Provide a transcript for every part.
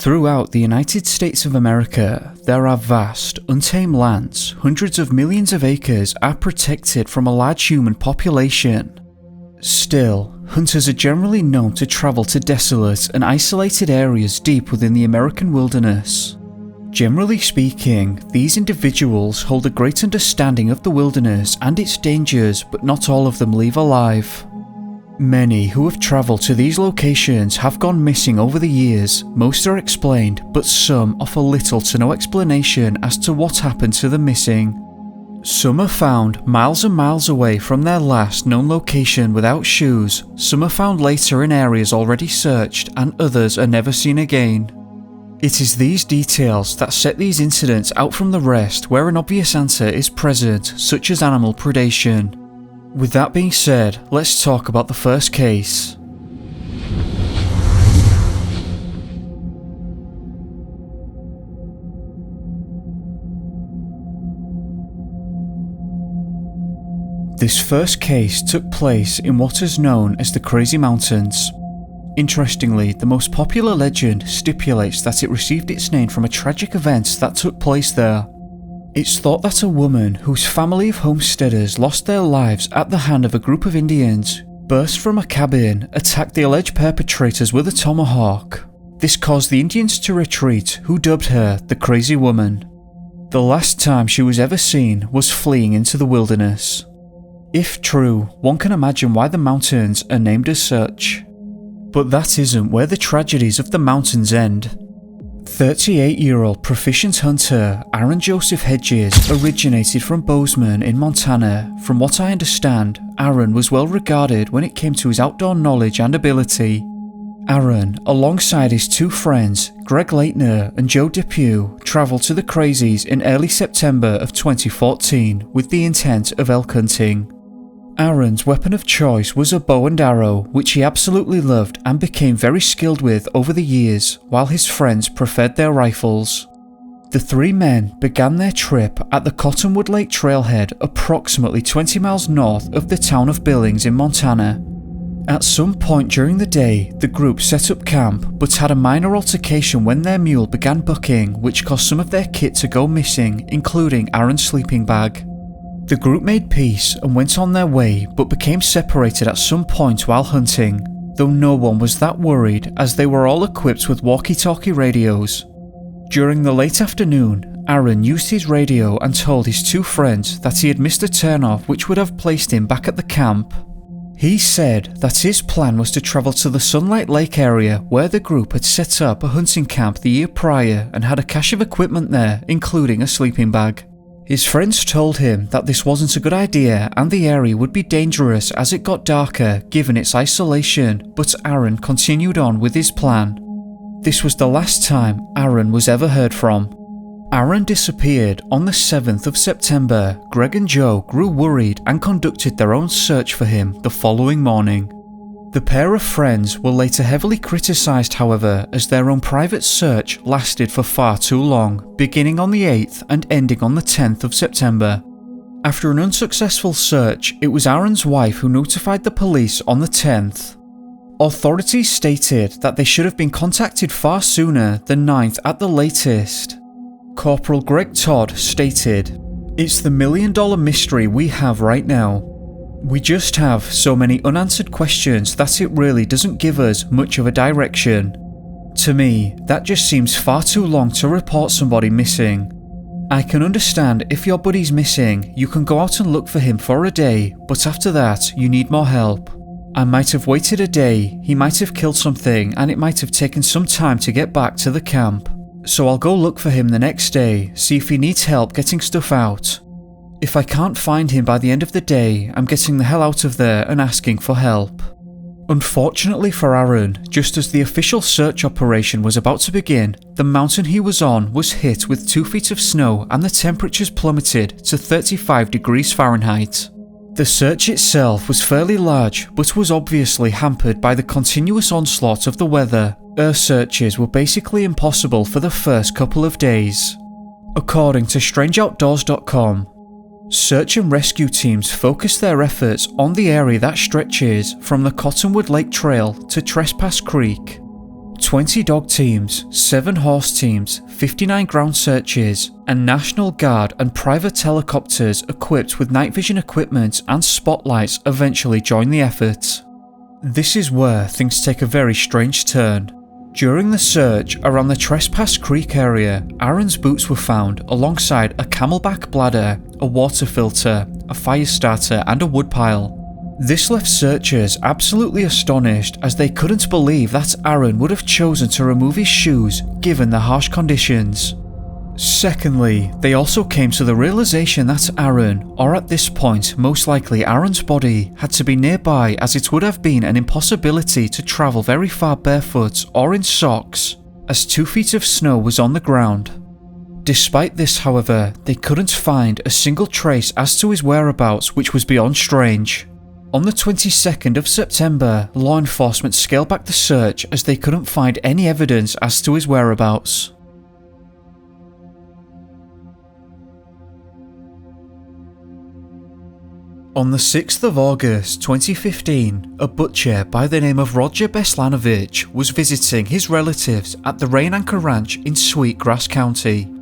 Throughout the United States of America, there are vast, untamed lands. Hundreds of millions of acres are protected from a large human population. Still, hunters are generally known to travel to desolate and isolated areas deep within the American wilderness. Generally speaking, these individuals hold a great understanding of the wilderness and its dangers, but not all of them leave alive. Many who have travelled to these locations have gone missing over the years. Most are explained, but some offer little to no explanation as to what happened to the missing. Some are found miles and miles away from their last known location without shoes, some are found later in areas already searched, and others are never seen again. It is these details that set these incidents out from the rest where an obvious answer is present, such as animal predation. With that being said, let's talk about the first case. This first case took place in what is known as the Crazy Mountains. Interestingly, the most popular legend stipulates that it received its name from a tragic event that took place there. It's thought that a woman whose family of homesteaders lost their lives at the hand of a group of Indians burst from a cabin, attacked the alleged perpetrators with a tomahawk. This caused the Indians to retreat, who dubbed her the Crazy Woman. The last time she was ever seen was fleeing into the wilderness. If true, one can imagine why the mountains are named as such. But that isn't where the tragedies of the mountains end. 38-year-old proficient hunter Aaron Joseph Hedges originated from Bozeman in Montana. From what I understand, Aaron was well regarded when it came to his outdoor knowledge and ability. Aaron, alongside his two friends, Greg Leitner and Joe Depew, travelled to the Crazies in early September of 2014 with the intent of elk hunting. Aaron's weapon of choice was a bow and arrow, which he absolutely loved and became very skilled with over the years, while his friends preferred their rifles. The three men began their trip at the Cottonwood Lake trailhead approximately 20 miles north of the town of Billings in Montana. At some point during the day, the group set up camp but had a minor altercation when their mule began bucking, which caused some of their kit to go missing, including Aaron's sleeping bag. The group made peace and went on their way, but became separated at some point while hunting, though no one was that worried as they were all equipped with walkie-talkie radios. During the late afternoon, Aaron used his radio and told his two friends that he had missed a turnoff which would have placed him back at the camp. He said that his plan was to travel to the Sunlight Lake area where the group had set up a hunting camp the year prior and had a cache of equipment there, including a sleeping bag. His friends told him that this wasn't a good idea and the area would be dangerous as it got darker given its isolation, but Aaron continued on with his plan. This was the last time Aaron was ever heard from. Aaron disappeared on the 7th of September. Greg and Joe grew worried and conducted their own search for him the following morning. The pair of friends were later heavily criticised, however, as their own private search lasted for far too long, beginning on the 8th and ending on the 10th of September. After an unsuccessful search, it was Aaron's wife who notified the police on the 10th. Authorities stated that they should have been contacted far sooner, the 9th at the latest. Corporal Greg Todd stated, "It's the million-dollar mystery we have right now. We just have so many unanswered questions that it really doesn't give us much of a direction. To me, that just seems far too long to report somebody missing. I can understand if your buddy's missing, you can go out and look for him for a day, but after that, you need more help. I might have waited a day, he might have killed something, and it might have taken some time to get back to the camp. So I'll go look for him the next day, see if he needs help getting stuff out. If I can't find him by the end of the day, I'm getting the hell out of there and asking for help." Unfortunately for Aaron, just as the official search operation was about to begin, the mountain he was on was hit with 2 feet of snow and the temperatures plummeted to 35 degrees Fahrenheit. The search itself was fairly large, but was obviously hampered by the continuous onslaught of the weather. Earth searches were basically impossible for the first couple of days. According to StrangeOutdoors.com, search and rescue teams focused their efforts on the area that stretches from the Cottonwood Lake Trail to Trespass Creek. 20 dog teams, 7 horse teams, 59 ground searches, and National Guard and private helicopters equipped with night vision equipment and spotlights eventually joined the effort. This is where things take a very strange turn. During the search around the Trespass Creek area, Aaron's boots were found alongside a camelback bladder, a water filter, a fire starter and a woodpile. This left searchers absolutely astonished as they couldn't believe that Aaron would have chosen to remove his shoes given the harsh conditions. Secondly, they also came to the realization that Aaron, or at this point most likely Aaron's body, had to be nearby as it would have been an impossibility to travel very far barefoot or in socks, as 2 feet of snow was on the ground. Despite this, however, they couldn't find a single trace as to his whereabouts, which was beyond strange. On the 22nd of September, law enforcement scaled back the search as they couldn't find any evidence as to his whereabouts. On the 6th of August 2015, a butcher by the name of Roger Beslanovich was visiting his relatives at the Rain Anchor Ranch in Sweetgrass County.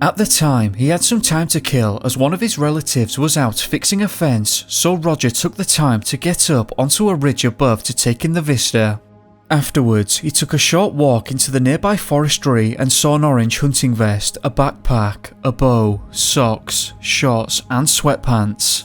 At the time, he had some time to kill as one of his relatives was out fixing a fence, so Roger took the time to get up onto a ridge above to take in the vista. Afterwards, he took a short walk into the nearby forestry and saw an orange hunting vest, a backpack, a bow, socks, shorts and sweatpants.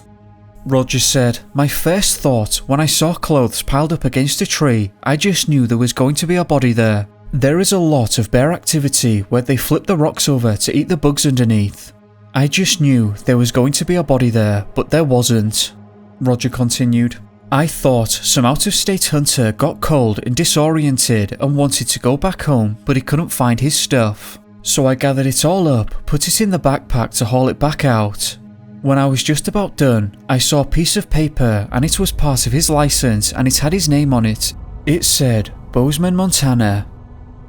Roger said, "My first thought when I saw clothes piled up against a tree, I just knew there was going to be a body there. There is a lot of bear activity where they flip the rocks over to eat the bugs underneath. I just knew there was going to be a body there, but there wasn't." Roger continued, "I thought some out-of-state hunter got cold and disoriented and wanted to go back home, but he couldn't find his stuff. So I gathered it all up, put it in the backpack to haul it back out. When I was just about done, I saw a piece of paper and it was part of his license and it had his name on it. It said, Bozeman, Montana."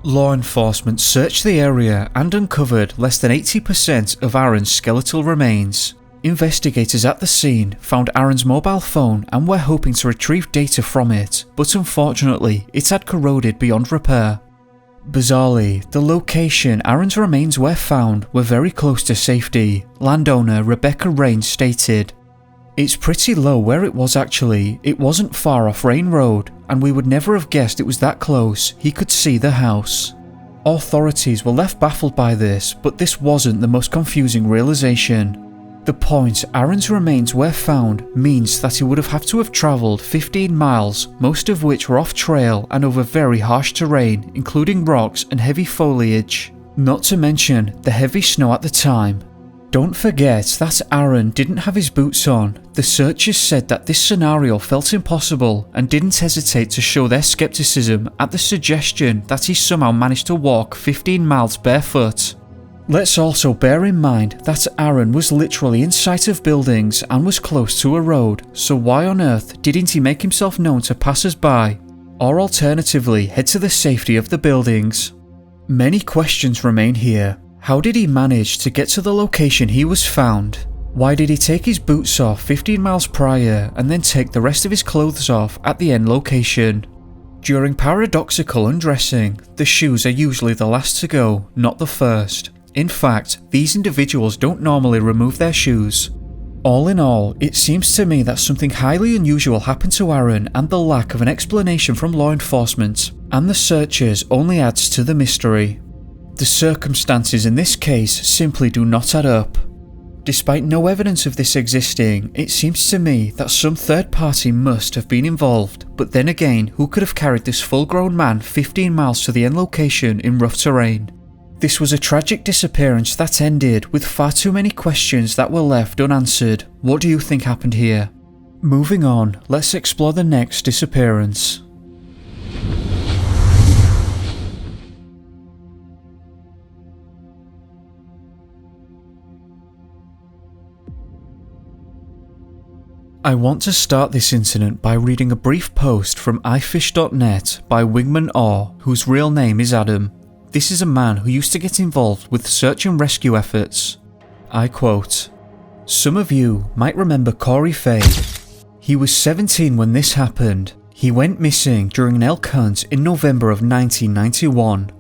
Law enforcement searched the area and uncovered less than 80% of Aaron's skeletal remains. Investigators at the scene found Aaron's mobile phone and were hoping to retrieve data from it, but unfortunately it had corroded beyond repair. Bizarrely, the location Aaron's remains were found were very close to safety, landowner Rebecca Rain stated. "It's pretty low where it was actually, it wasn't far off Rain Road, and we would never have guessed it was that close, he could see the house." Authorities were left baffled by this, but this wasn't the most confusing realization. The point Aaron's remains were found means that he would have to have travelled 15 miles, most of which were off trail and over very harsh terrain, including rocks and heavy foliage, not to mention the heavy snow at the time. Don't forget that Aaron didn't have his boots on. The searchers said that this scenario felt impossible and didn't hesitate to show their skepticism at the suggestion that he somehow managed to walk 15 miles barefoot. Let's also bear in mind that Aaron was literally in sight of buildings and was close to a road, so why on earth didn't he make himself known to passers-by? Or alternatively head to the safety of the buildings? Many questions remain here. How did he manage to get to the location he was found? Why did he take his boots off 15 miles prior and then take the rest of his clothes off at the end location? During paradoxical undressing, the shoes are usually the last to go, not the first. In fact, these individuals don't normally remove their shoes. All in all, it seems to me that something highly unusual happened to Aaron, and the lack of an explanation from law enforcement and the searchers only adds to the mystery. The circumstances in this case simply do not add up. Despite no evidence of this existing, it seems to me that some third party must have been involved, but then again, who could have carried this full-grown man 15 miles to the end location in rough terrain? This was a tragic disappearance that ended with far too many questions that were left unanswered. What do you think happened here? Moving on, let's explore the next disappearance. I want to start this incident by reading a brief post from ifish.net by Wingman Orr, whose real name is Adam. This is a man who used to get involved with search and rescue efforts. I quote, "Some of you might remember Cory Faith. He was 17 when this happened. He went missing during an elk hunt in November of 1991.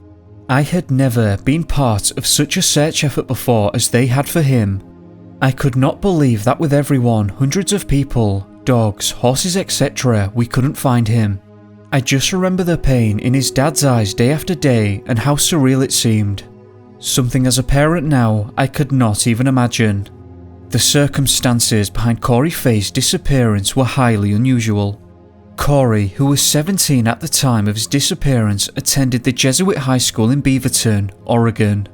I had never been part of such a search effort before as they had for him. I could not believe that with everyone, hundreds of people, dogs, horses, etc., we couldn't find him. I just remember the pain in his dad's eyes day after day and how surreal it seemed. Something as a parent now I could not even imagine. The circumstances behind Cory Faith's disappearance were highly unusual. Cory, who was 17 at the time of his disappearance, attended the Jesuit High School in Beaverton, Oregon.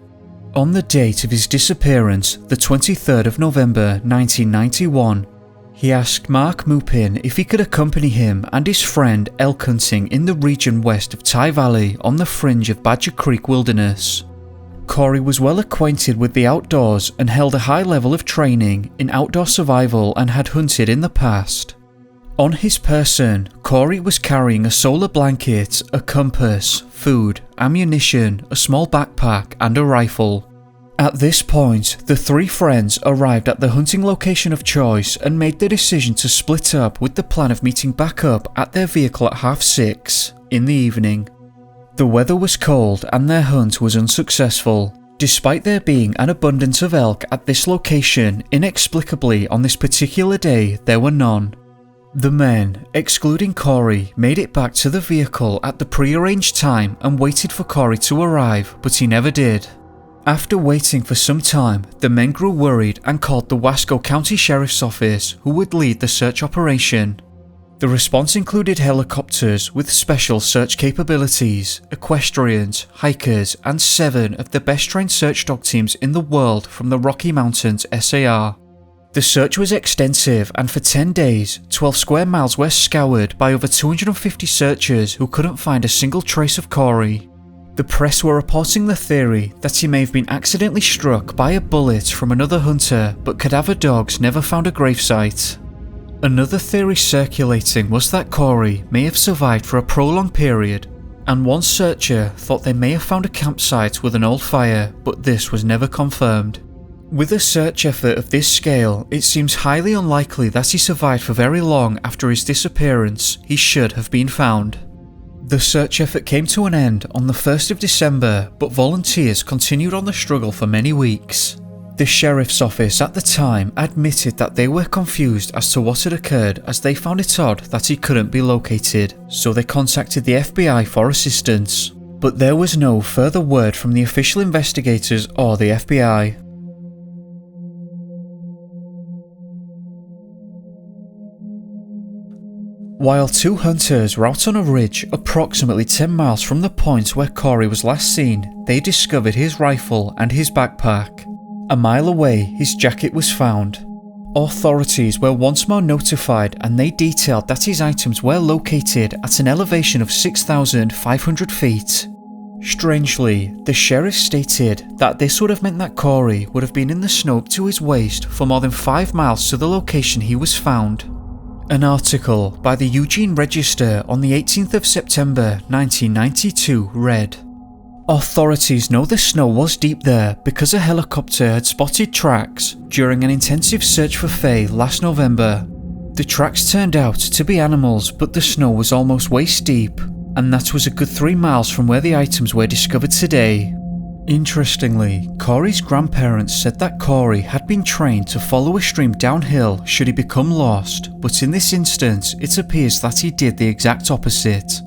On the date of his disappearance, the 23rd of November 1991, he asked Mark Mupin if he could accompany him and his friend elk hunting in the region west of Ty Valley on the fringe of Badger Creek Wilderness. Cory was well acquainted with the outdoors and held a high level of training in outdoor survival and had hunted in the past. On his person, Cory was carrying a solar blanket, a compass, food, ammunition, a small backpack and a rifle. At this point, the three friends arrived at the hunting location of choice and made the decision to split up with the plan of meeting back up at their vehicle at 6:30 in the evening. The weather was cold and their hunt was unsuccessful. Despite there being an abundance of elk at this location, inexplicably on this particular day there were none. The men, excluding Cory, made it back to the vehicle at the pre-arranged time and waited for Cory to arrive, but he never did. After waiting for some time, the men grew worried and called the Wasco County Sheriff's Office, who would lead the search operation. The response included helicopters with special search capabilities, equestrians, hikers, and 7 of the best trained search dog teams in the world from the Rocky Mountains SAR. The search was extensive, and for 10 days, 12 square miles were scoured by over 250 searchers who couldn't find a single trace of Cory. The press were reporting the theory that he may have been accidentally struck by a bullet from another hunter, but cadaver dogs never found a gravesite. Another theory circulating was that Cory may have survived for a prolonged period, and one searcher thought they may have found a campsite with an old fire, but this was never confirmed. With a search effort of this scale, it seems highly unlikely that he survived for very long after his disappearance. He should have been found. The search effort came to an end on the 1st of December, but volunteers continued on the struggle for many weeks. The sheriff's office at the time admitted that they were confused as to what had occurred, as they found it odd that he couldn't be located, so they contacted the FBI for assistance. But there was no further word from the official investigators or the FBI. While 2 hunters were out on a ridge approximately 10 miles from the point where Cory was last seen, they discovered his rifle and his backpack. A mile away, his jacket was found. Authorities were once more notified, and they detailed that his items were located at an elevation of 6,500 feet. Strangely, the sheriff stated that this would have meant that Cory would have been in the snow up to his waist for more than 5 miles to the location he was found. An article by the Eugene Register on the 18th of September 1992 read, "Authorities know the snow was deep there because a helicopter had spotted tracks during an intensive search for Faye last November. The tracks turned out to be animals, but the snow was almost waist deep, and that was a good 3 miles from where the items were discovered today." Interestingly, Cory's grandparents said that Cory had been trained to follow a stream downhill should he become lost, but in this instance it appears that he did the exact opposite.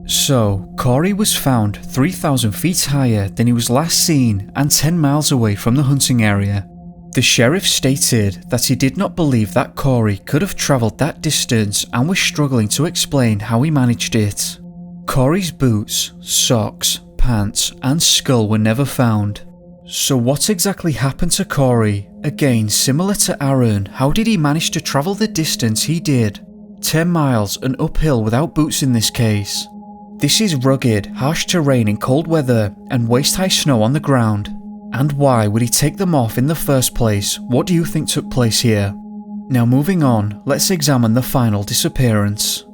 So, Cory was found 3,000 feet higher than he was last seen and 10 miles away from the hunting area. The sheriff stated that he did not believe that Cory could have travelled that distance and was struggling to explain how he managed it. Cory's boots, socks, pants and skull were never found. So what exactly happened to Cory? Again, similar to Aaron, how did he manage to travel the distance he did? 10 miles and uphill without boots in this case. This is rugged, harsh terrain in cold weather and waist-high snow on the ground. And why would he take them off in the first place? What do you think took place here? Now moving on, let's examine the final disappearance.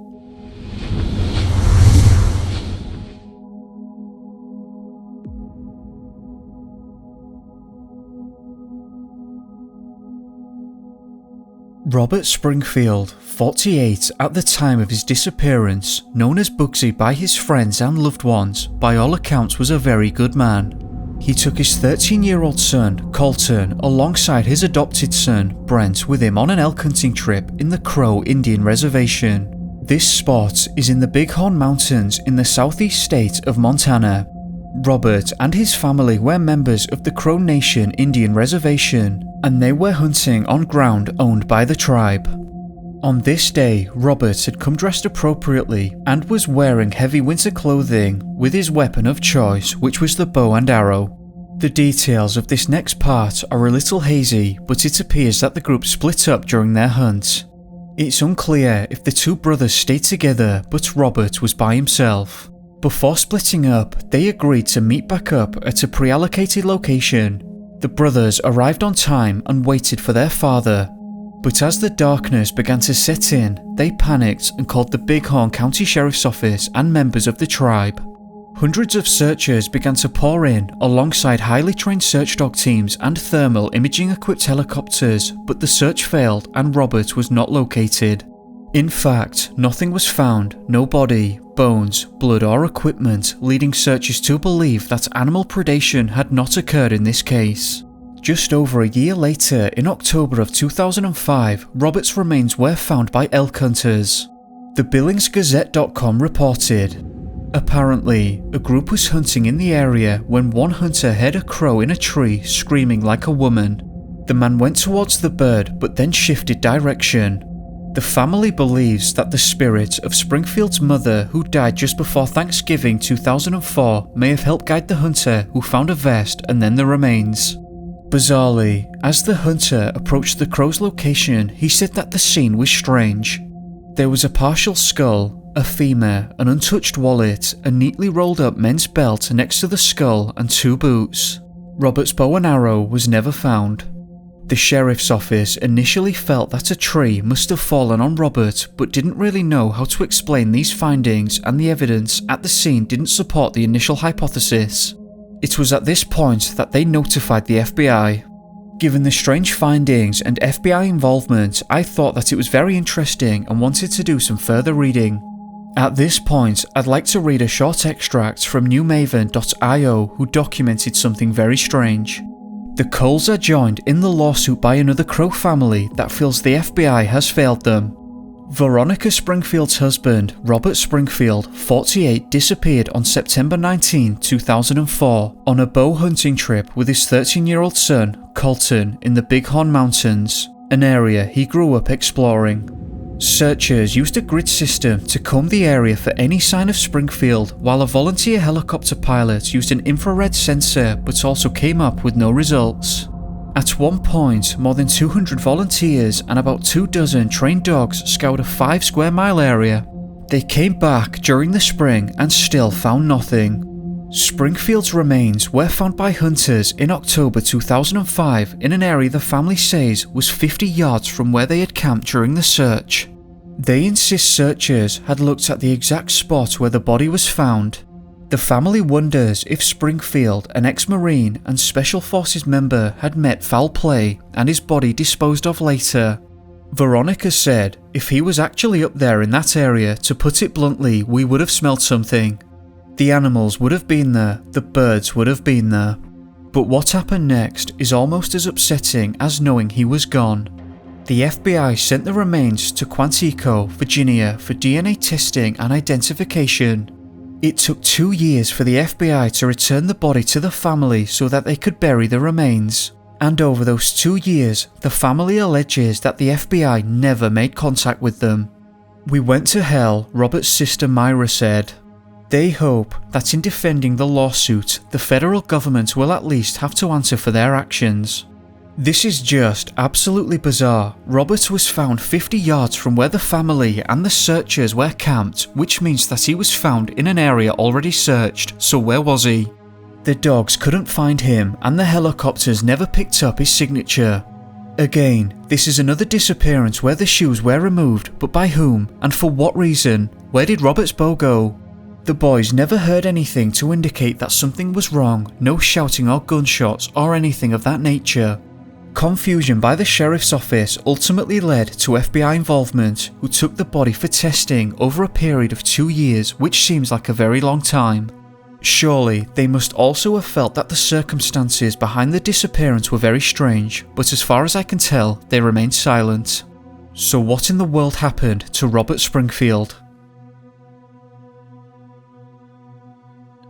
Robert Springfield, 48 at the time of his disappearance, known as Bugsy by his friends and loved ones, by all accounts was a very good man. He took his 13-year-old son, Colton, alongside his adopted son, Brent, with him on an elk hunting trip in the Crow Indian Reservation. This spot is in the Bighorn Mountains in the southeast state of Montana. Robert and his family were members of the Crow Nation Indian Reservation, and they were hunting on ground owned by the tribe. On this day, Robert had come dressed appropriately and was wearing heavy winter clothing with his weapon of choice, which was the bow and arrow. The details of this next part are a little hazy, but it appears that the group split up during their hunt. It's unclear if the two brothers stayed together, but Robert was by himself. Before splitting up, they agreed to meet back up at a pre-allocated location. The brothers arrived on time and waited for their father. But as the darkness began to set in, they panicked and called the Bighorn County Sheriff's Office and members of the tribe. Hundreds of searchers began to pour in alongside highly trained search dog teams and thermal imaging equipped helicopters, but the search failed and Robert was not located. In fact, nothing was found, no body, bones, blood or equipment, leading searchers to believe that animal predation had not occurred in this case. Just over a year later, in October of 2005, Robert's remains were found by elk hunters. The BillingsGazette.com reported, apparently, a group was hunting in the area when one hunter heard a crow in a tree screaming like a woman. The man went towards the bird but then shifted direction. The family believes that the spirit of Springfield's mother, who died just before Thanksgiving 2004, may have helped guide the hunter who found a vest and then the remains. Bizarrely, as the hunter approached the crow's location, he said that the scene was strange. There was a partial skull, a femur, an untouched wallet, a neatly rolled up men's belt next to the skull, and 2 boots. Robert's bow and arrow was never found. The sheriff's office initially felt that a tree must have fallen on Robert, but didn't really know how to explain these findings, and the evidence at the scene didn't support the initial hypothesis. It was at this point that they notified the FBI. Given the strange findings and FBI involvement, I thought that it was very interesting and wanted to do some further reading. At this point, I'd like to read a short extract from newmaven.io, who documented something very strange. The Coles are joined in the lawsuit by another Crow family that feels the FBI has failed them. Veronica Springfield's husband, Robert Springfield, 48, disappeared on September 19, 2004, on a bow hunting trip with his 13-year-old son, Colton, in the Bighorn Mountains, an area he grew up exploring. Searchers used a grid system to comb the area for any sign of Springfield, while a volunteer helicopter pilot used an infrared sensor but also came up with no results. At one point, more than 200 volunteers and about 24 trained dogs scoured a 5-square-mile area. They came back during the spring and still found nothing. Springfield's remains were found by hunters in October 2005 in an area the family says was 50 yards from where they had camped during the search. They insist searchers had looked at the exact spot where the body was found. The family wonders if Springfield, an ex-Marine and Special Forces member, had met foul play and his body disposed of later. Veronica said, if he was actually up there in that area, to put it bluntly, we would have smelled something. The animals would have been there, the birds would have been there. But what happened next is almost as upsetting as knowing he was gone. The FBI sent the remains to Quantico, Virginia for DNA testing and identification. It took 2 years for the FBI to return the body to the family so that they could bury the remains. And over those 2 years, the family alleges that the FBI never made contact with them. We went to hell, Robert's sister Myra said. They hope that in defending the lawsuit, the federal government will at least have to answer for their actions. This is just absolutely bizarre. Robert was found 50 yards from where the family and the searchers were camped, which means that he was found in an area already searched, so where was he? The dogs couldn't find him and the helicopters never picked up his signature. Again, this is another disappearance where the shoes were removed, but by whom and for what reason? Where did Robert's bow go? The boys never heard anything to indicate that something was wrong, no shouting or gunshots or anything of that nature. Confusion by the sheriff's office ultimately led to FBI involvement, who took the body for testing over a period of 2 years, which seems like a very long time. Surely, they must also have felt that the circumstances behind the disappearance were very strange, but as far as I can tell, they remained silent. So what in the world happened to Robert Springfield?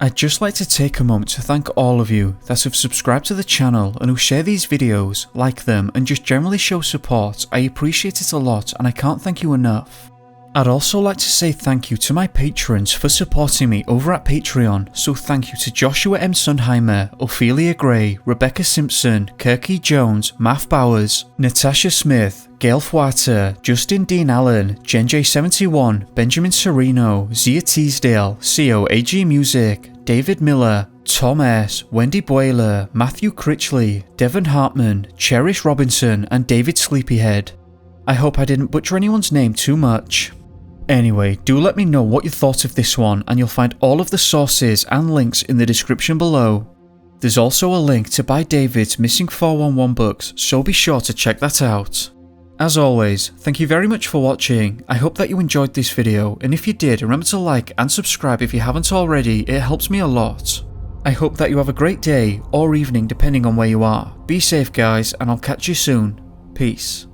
I'd just like to take a moment to thank all of you that have subscribed to the channel and who share these videos, like them, and just generally show support. I appreciate it a lot and I can't thank you enough. I'd also like to say thank you to my patrons for supporting me over at Patreon, so thank you to Joshua M. Sundheimer, Ophelia Gray, Rebecca Simpson, Kirky Jones, Math Bowers, Natasha Smith, Gail Fwater, Justin Dean Allen, JenJ71, Benjamin Sereno, Zia Teasdale, CO AG Music, David Miller, Tom S., Wendy Boiler, Matthew Critchley, Devon Hartman, Cherish Robinson, and David Sleepyhead. I hope I didn't butcher anyone's name too much. Anyway, do let me know what you thought of this one, and you'll find all of the sources and links in the description below. There's also a link to buy David's Missing 411 books, so be sure to check that out. As always, thank you very much for watching. I hope that you enjoyed this video, and if you did, remember to like and subscribe if you haven't already, it helps me a lot. I hope that you have a great day, or evening depending on where you are. Be safe guys, and I'll catch you soon. Peace.